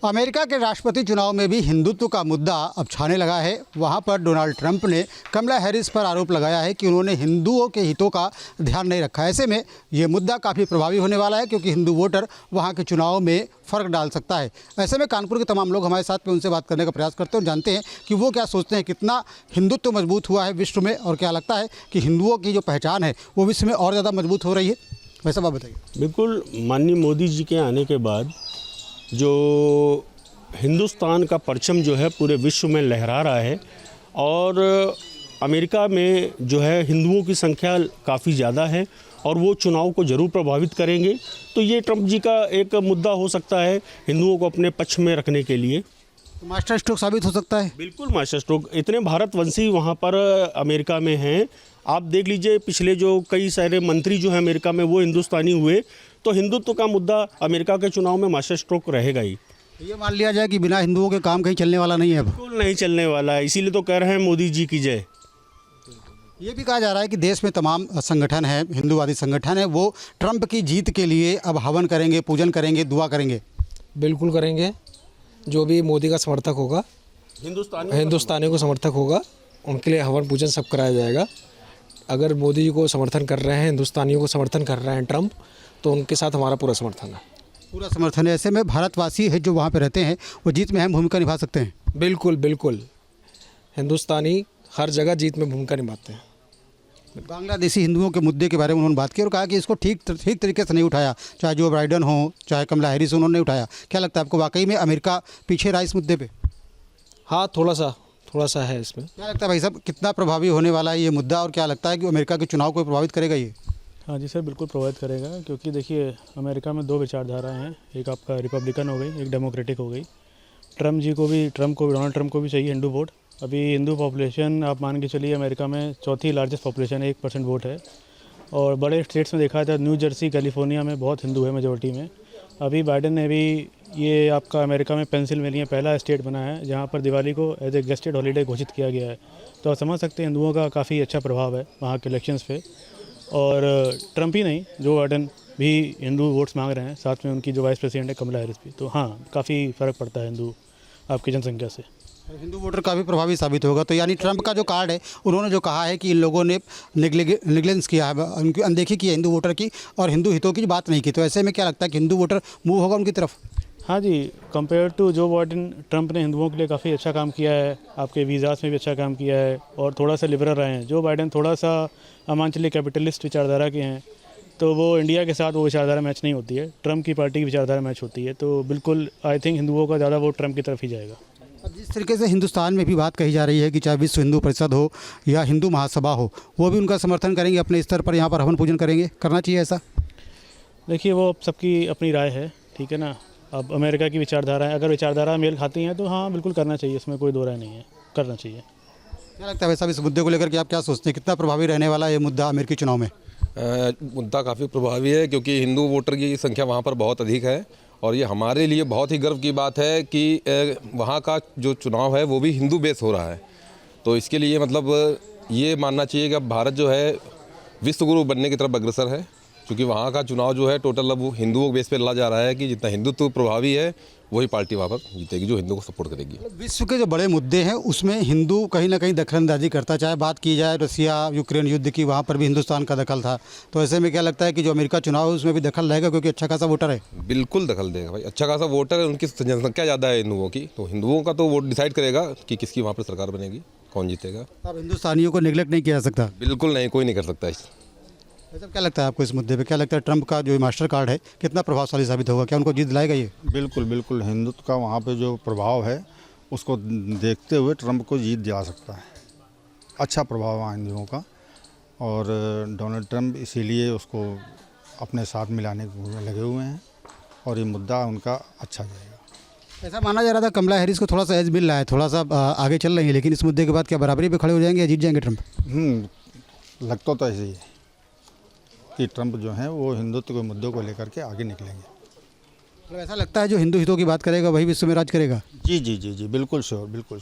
America के राष्ट्रपति चुनाव में भी हिंदुत्व का मुद्दा अब छाने लगा है। वहां पर डोनाल्ड ट्रंप ने कमला हैरिस पर आरोप लगाया है कि उन्होंने हिंदुओं के हितों का ध्यान नहीं रखा। ऐसे में ये मुद्दा काफ़ी प्रभावी होने वाला है, क्योंकि हिंदू वोटर वहां के चुनाव में फ़र्क डाल सकता है। ऐसे में कानपुर के तमाम लोग हमारे साथ में उनसे बात करने का प्रयास करते हैं और जानते हैं कि वो क्या सोचते हैं, कितना हिंदुत्व मजबूत हुआ है विश्व में, और क्या लगता है कि हिंदुओं की जो पहचान है वो विश्व में और ज़्यादा मजबूत हो रही है। वैसा बात बताइए। बिल्कुल, माननीय मोदी जी के आने के बाद जो हिंदुस्तान का परचम जो है पूरे विश्व में लहरा रहा है, और अमेरिका में जो है हिंदुओं की संख्या काफ़ी ज़्यादा है और वो चुनाव को ज़रूर प्रभावित करेंगे। तो ये ट्रंप जी का एक मुद्दा हो सकता है हिंदुओं को अपने पक्ष में रखने के लिए। मास्टर स्ट्रोक साबित हो सकता है। बिल्कुल मास्टर स्ट्रोक। इतने भारतवंशी वहाँ पर अमेरिका में हैं। आप देख लीजिए, पिछले जो कई सारे मंत्री जो हैं अमेरिका में वो हिंदुस्तानी हुए। तो हिंदुत्व का मुद्दा अमेरिका के चुनाव में मास्टर स्ट्रोक रहेगा ही। ये मान लिया जाए कि बिना हिंदुओं के काम कहीं चलने वाला नहीं है। अब बिल्कुल नहीं चलने वाला है, इसीलिए तो कह रहे हैं मोदी जी की जय। ये भी कहा जा रहा है कि देश में तमाम संगठन हैं, हिंदूवादी संगठन है, वो ट्रंप की जीत के लिए अब हवन करेंगे, पूजन करेंगे, दुआ करेंगे। बिल्कुल करेंगे। जो भी मोदी का समर्थक होगा, हिंदुस्तानी को समर्थक होगा, उनके लिए हवन पूजन सब कराया जाएगा। अगर मोदी जी को समर्थन कर रहे हैं, हिंदुस्तानियों को समर्थन कर रहे हैं ट्रंप, तो उनके साथ हमारा पूरा समर्थन है। पूरा समर्थन है। ऐसे में भारतवासी है जो वहाँ पे रहते हैं वो जीत में अहम भूमिका निभा सकते हैं। बिल्कुल बिल्कुल, हिंदुस्तानी हर जगह जीत में भूमिका निभाते हैं। बांग्लादेशी हिंदुओं के मुद्दे के बारे में उन्होंने बात की और कहा कि इसको ठीक तरीके से नहीं उठाया, चाहे जो बाइडन हो चाहे कमला हैरिस, उन्होंने उठाया। क्या लगता है आपको, वाकई में अमेरिका पीछे रहा इस मुद्दे पे? हाँ, थोड़ा सा है इसमें। क्या लगता है भाई साहब, कितना प्रभावी होने वाला है ये मुद्दा, और क्या लगता है कि अमेरिका के चुनाव को प्रभावित करेगा ये? हाँ जी सर, बिल्कुल प्रभावित करेगा, क्योंकि देखिए अमेरिका में दो विचारधाराएं हैं। एक आपका रिपब्लिकन हो गई, एक डेमोक्रेटिक हो गई। डोनाल्ड ट्रंप को भी चाहिए हिंदू वोट। अभी हिंदू पॉपुलेशन आप मान के चलिए अमेरिका में चौथी लार्जेस्ट पॉपुलेशन है, 1% वोट है। और बड़े स्टेट्स में देखा जाए, न्यू जर्सी, कैलिफोर्निया में बहुत हिंदू है मेजोरिटी में। अभी बाइडन ने भी ये आपका अमेरिका में पेंसिल्वेनिया पहला स्टेट बना है जहाँ पर दिवाली को एज ए गेस्टेड हॉलीडे घोषित किया गया है। तो आप समझ सकते हैं हिंदुओं का काफ़ी अच्छा प्रभाव है वहाँ के इलेक्शंस पे। और ट्रंप ही नहीं, जो बाइडन भी हिंदू वोट्स मांग रहे हैं, साथ में उनकी जो वाइस प्रेसिडेंट है कमला हैरिस भी। तो हाँ, काफ़ी फ़र्क पड़ता है हिंदू आपकी जनसंख्या से। हिंदू वोटर काफ़ी प्रभावी साबित होगा। तो यानी ट्रंप का जो कार्ड है, उन्होंने जो कहा है कि इन लोगों ने निगलेंस किया है, उनकी अनदेखी की है हिंदू वोटर की, और हिंदू हितों की बात नहीं की। तो ऐसे में क्या लगता है कि हिंदू वोटर मूव होगा उनकी तरफ? हाँ जी, कंपेयर टू जो बाइडन, ट्रंप ने हिंदुओं के लिए काफ़ी अच्छा काम किया है, आपके वीज़ास में भी अच्छा काम किया है और थोड़ा सा लिबरल रहे हैं। जो बाइडन थोड़ा सा अमांचली कैपिटलिस्ट विचारधारा के हैं, तो वो इंडिया के साथ वो विचारधारा मैच नहीं होती है। ट्रंप की पार्टी की विचारधारा मैच होती है। तो बिल्कुल आई थिंक हिंदुओं का ज़्यादा वोट ट्रंप की तरफ ही जाएगा। अब जिस तरीके से हिंदुस्तान में भी बात कही जा रही है कि चाहे विश्व हिंदू परिषद हो या हिंदू महासभा हो, वो भी उनका समर्थन करेंगे, अपने स्तर पर यहाँ पर हवन पूजन करेंगे, करना चाहिए ऐसा? देखिए, वो सबकी अपनी राय है, ठीक है ना। अब अमेरिका की विचारधारा है, अगर विचारधारा मेल खाती हैं तो हाँ बिल्कुल करना चाहिए, इसमें कोई दो राय नहीं है, करना चाहिए। क्या लगता है वैसा इस मुद्दे को लेकर के आप क्या सोचते हैं, कितना प्रभावी रहने वाला ये मुद्दा अमेरिकी चुनाव में? मुद्दा काफ़ी प्रभावी है, क्योंकि हिंदू वोटर की संख्या वहाँ पर बहुत अधिक है। और ये हमारे लिए बहुत ही गर्व की बात है कि वहाँ का जो चुनाव है वो भी हिंदू बेस हो रहा है। तो इसके लिए मतलब ये मानना चाहिए कि अब भारत जो है विश्वगुरु बनने की तरफ अग्रसर है, क्योंकि वहाँ का चुनाव जो है टोटल अब हिंदुओं बेस पे लड़ा जा रहा है कि जितना हिंदुत्व प्रभावी है वही पार्टी वहाँ पर जीतेगी जो हिंदू को सपोर्ट करेगी। विश्व के जो बड़े मुद्दे हैं उसमें हिंदू कहीं ना कहीं दखलंदाजी करता, चाहे बात की जाए रसिया यूक्रेन युद्ध की, वहाँ पर भी हिंदुस्तान का दखल था। तो ऐसे में क्या लगता है कि जो अमेरिका चुनाव है उसमें भी दखल रहेगा, क्योंकि अच्छा खासा वोटर है? बिल्कुल दखल देगा भाई, अच्छा खासा वोटर है, उनकी जनसंख्या ज़्यादा है हिंदुओं की। तो हिंदुओं का तो वोट डिसाइड करेगा कि किसकी वहाँ पर सरकार बनेगी, कौन जीतेगा। अब हिंदुस्तानियों को निगलेक्ट नहीं किया जा सकता? बिल्कुल नहीं, कोई नहीं कर सकता इस। ऐसा क्या लगता है आपको इस मुद्दे पे, क्या लगता है ट्रंप का जो मास्टर कार्ड है कितना प्रभावशाली साबित होगा, क्या उनको जीत दिलाएगा ये? बिल्कुल, हिंदुत्व का वहाँ पे जो प्रभाव है उसको देखते हुए ट्रंप को जीत दिला सकता है। अच्छा प्रभाव है हिंदुओं का, और डोनाल्ड ट्रंप इसीलिए उसको अपने साथ मिलाने में लगे हुए हैं, और ये मुद्दा उनका अच्छा जाएगा। ऐसा माना जा रहा था कमला हैरिस को थोड़ा सा एज मिल रहा है, थोड़ा सा आगे चल रही है, लेकिन इस मुद्दे के बाद क्या बराबरी पे खड़े हो जाएंगे या जीत जाएंगे ट्रंप? लगता तो ऐसे ही है कि ट्रंप जो हैं वो हिंदुत्व के मुद्दों को लेकर के आगे निकलेंगे। मतलब ऐसा लगता है जो हिंदू हितों की बात करेगा वही विश्व में राज करेगा? जी, बिल्कुल श्योर।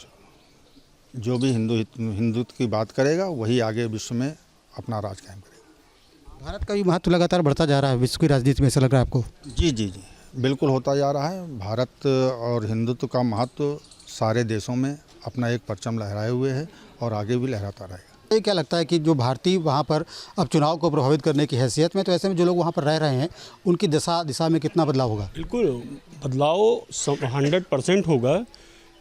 जो भी हिंदुत्व की बात करेगा वही आगे विश्व में अपना राज कायम करेगा। भारत का भी महत्व लगातार बढ़ता जा रहा है विश्व की राजनीति में, ऐसा लग रहा है आपको? जी, बिल्कुल होता जा रहा है। भारत और हिंदुत्व का महत्व सारे देशों में अपना एक परचम लहराए हुए है और आगे भी लहराता रहेगा। ये क्या लगता है कि जो भारतीय वहाँ पर अब चुनाव को प्रभावित करने की हैसियत में, तो ऐसे में जो लोग वहाँ पर रह रहे हैं उनकी दिशा में कितना बदलाव होगा? बिल्कुल बदलाव 100% होगा,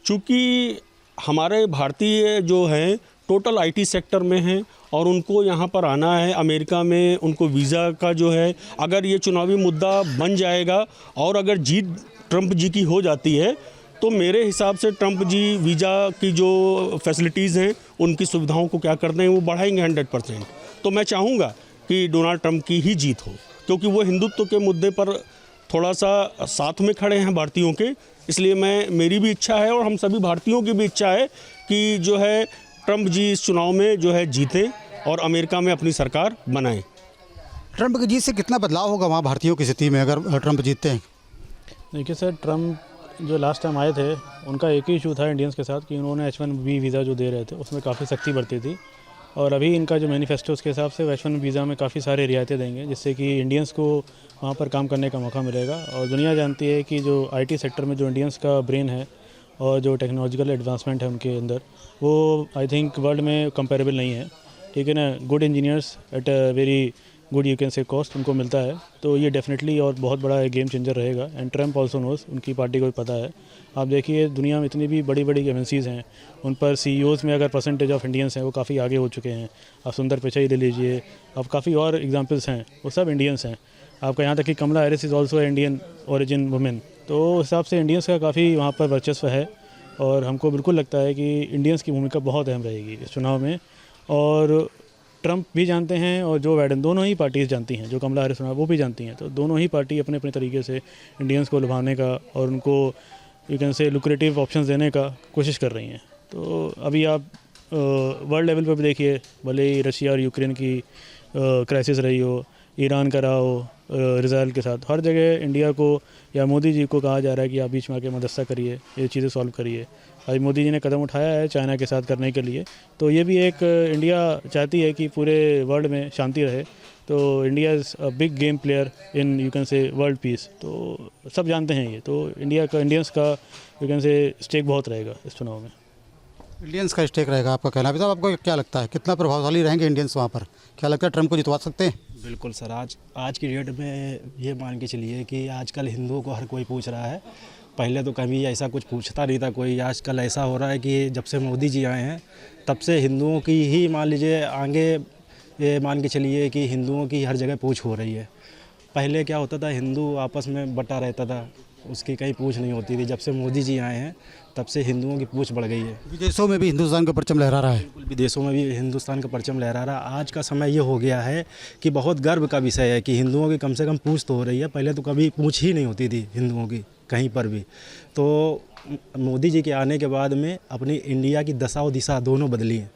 चूँकि हमारे भारतीय जो हैं टोटल आईटी सेक्टर में हैं और उनको यहाँ पर आना है। अमेरिका में उनको वीज़ा का जो है, अगर ये चुनावी मुद्दा बन जाएगा और अगर जीत ट्रंप जी की हो जाती है तो मेरे हिसाब से ट्रंप जी वीज़ा की जो फैसिलिटीज़ हैं उनकी सुविधाओं को क्या कर दें, वो बढ़ाएंगे 100%। तो मैं चाहूँगा कि डोनाल्ड ट्रंप की ही जीत हो, क्योंकि वो हिंदुत्व के मुद्दे पर थोड़ा सा साथ में खड़े हैं भारतीयों के। इसलिए मेरी भी इच्छा है और हम सभी भारतीयों की भी इच्छा है कि जो है ट्रंप जी इस चुनाव में जो है जीतें और अमेरिका में अपनी सरकार बनाएं। ट्रंप की जीत से कितना बदलाव होगा वहाँ भारतीयों की स्थिति में अगर ट्रंप जीतते हैं? देखिए सर, ट्रम्प जो लास्ट टाइम आए थे उनका एक ही इशू था इंडियंस के साथ कि उन्होंने H1B वीज़ा जो दे रहे थे उसमें काफ़ी सख्ती बरती थी, और अभी इनका जो मैनिफेस्टो उसके हिसाब से H1 वीज़ा में काफ़ी सारे रियायतें देंगे, जिससे कि इंडियंस को वहाँ पर काम करने का मौका मिलेगा। और दुनिया जानती है कि जो IT सेक्टर में जो इंडियंस का ब्रेन है और जो टेक्नोलॉजिकल एडवांसमेंट है उनके अंदर, वो आई थिंक वर्ल्ड में कंपेरेबल नहीं है। ठीक है ना, good engineers at a very good you can say cost उनको मिलता है, तो ये डेफिनेटली और बहुत बड़ा गेम चेंजर रहेगा। एंड ट्रम्प ऑल्सो नोज, उनकी पार्टी को भी पता है। आप देखिए दुनिया में इतनी भी बड़ी बड़ी एजेंसीज़ हैं, उन पर CEOs में अगर परसेंटेज ऑफ इंडियंस हैं वो काफ़ी आगे हो चुके हैं। आप सुंदर पिचाई ले लीजिए, अब काफ़ी और एग्जांपल्स हैं, वो सब इंडियंस हैं। आपका यहाँ तक कि Kamala Harris is also Indian origin women. तो उस हिसाब से इंडियंस का काफ़ी वहाँ पर वर्चस्व है और हमको बिल्कुल लगता है कि इंडियंस की भूमिका बहुत अहम रहेगी इस चुनाव में। और ट्रंप भी जानते हैं और जो बाइडेन, दोनों ही पार्टीज जानती हैं, जो कमला हैरिस वो भी जानती हैं। तो दोनों ही पार्टी अपने अपने तरीके से इंडियंस को लुभाने का और उनको you can say lucrative options देने का कोशिश कर रही हैं। तो अभी आप वर्ल्ड लेवल पर भी देखिए, भले ही रशिया और यूक्रेन की क्राइसिस रही हो, ईरान का रहा हो इजराइल के साथ, हर जगह इंडिया को या मोदी जी को कहा जा रहा है कि आप बीच में आके मदद करिए, ये चीज़ें सॉल्व करिए। आज मोदी जी ने कदम उठाया है चाइना के साथ करने के लिए, तो ये भी एक इंडिया चाहती है कि पूरे वर्ल्ड में शांति रहे। तो India is a big game player in you can say world peace, तो सब जानते हैं ये। तो इंडियंस का यू कैन से स्टेक बहुत रहेगा इस चुनाव में। इंडियंस का स्टेक रहेगा आपका कहना भी। साहब आपको क्या लगता है कितना प्रभावशाली रहेंगे इंडियंस वहाँ पर? क्या लगता है ट्रंप को जितवा सकते हैं? बिल्कुल सर, आज की डेट में ये मान के चलिए कि आजकल हिंदुओं को हर कोई पूछ रहा है। पहले तो कभी ऐसा कुछ पूछता नहीं था कोई। आजकल ऐसा हो रहा है कि जब से मोदी जी आए हैं तब से हिंदुओं की ही मान लीजिए आगे, ये मान के चलिए कि हिंदुओं की हर जगह पूछ हो रही है। पहले क्या होता था, हिंदू आपस में बटा रहता था, उसकी कहीं पूछ नहीं होती थी। जब से मोदी जी आए हैं तब से हिंदुओं की पूछ बढ़ गई है। विदेशों में भी हिंदुस्तान का परचम लहरा रहा है। बिल्कुल, विदेशों में भी हिंदुस्तान का परचम लहरा रहा है। आज का समय ये हो गया है कि बहुत गर्व का विषय है कि हिंदुओं की कम से कम पूछ तो हो रही है। पहले तो कभी पूछ ही नहीं होती थी हिंदुओं की कहीं पर भी। तो मोदी जी के आने के बाद में अपनी इंडिया की दशा और दिशा दोनों बदली हैं।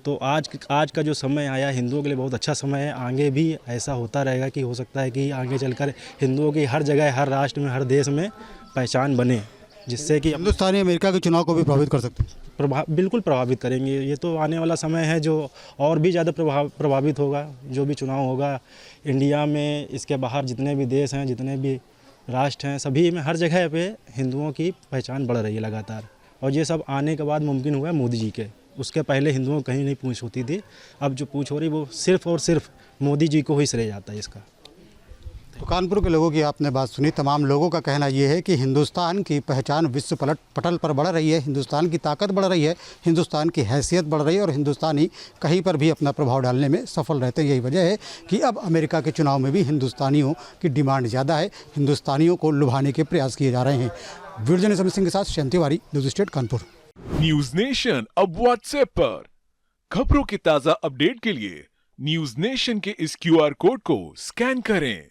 तो आज का जो समय आया हिंदुओं के लिए बहुत अच्छा समय है। आगे भी ऐसा होता रहेगा कि हो सकता है कि आगे चलकर हिंदुओं की हर जगह, हर राष्ट्र में, हर देश में पहचान बने, जिससे कि हिंदुस्तानी अमेरिका के चुनाव को भी प्रभावित कर सकते हैं। बिल्कुल प्रभावित करेंगे। ये तो आने वाला समय है जो और भी ज़्यादा प्रभावित होगा। जो भी चुनाव होगा इंडिया में, इसके बाहर जितने भी देश हैं, जितने भी राष्ट्र हैं, सभी में हर जगह पे हिंदुओं की पहचान बढ़ रही है लगातार। और ये सब आने के बाद मुमकिन हुआ है मोदी जी के। उसके पहले हिंदुओं को कहीं नहीं पूछ होती थी। अब जो पूछ हो रही वो सिर्फ़ और सिर्फ मोदी जी को ही श्रेय जाता है इसका। तो कानपुर के लोगों की आपने बात सुनी। तमाम लोगों का कहना ये है कि हिंदुस्तान की पहचान विश्व पटल पर बढ़ रही है, हिंदुस्तान की ताकत बढ़ रही है, हिंदुस्तान की हैसियत बढ़ रही है और हिंदुस्तानी कहीं पर भी अपना प्रभाव डालने में सफल रहते हैं। यही वजह है कि अब अमेरिका के चुनाव में भी हिंदुस्तानियों की डिमांड ज़्यादा है, हिंदुस्तानियों को लुभाने के प्रयास किए जा रहे हैं। वीडियो जर्नलिस्ट अमित सिंह के साथ Shain Tiwari, news state Kanpur. News nation अब व्हाट्सएप पर खबरों के ताजा अपडेट के लिए न्यूज नेशन के इस QR कोड को स्कैन करें।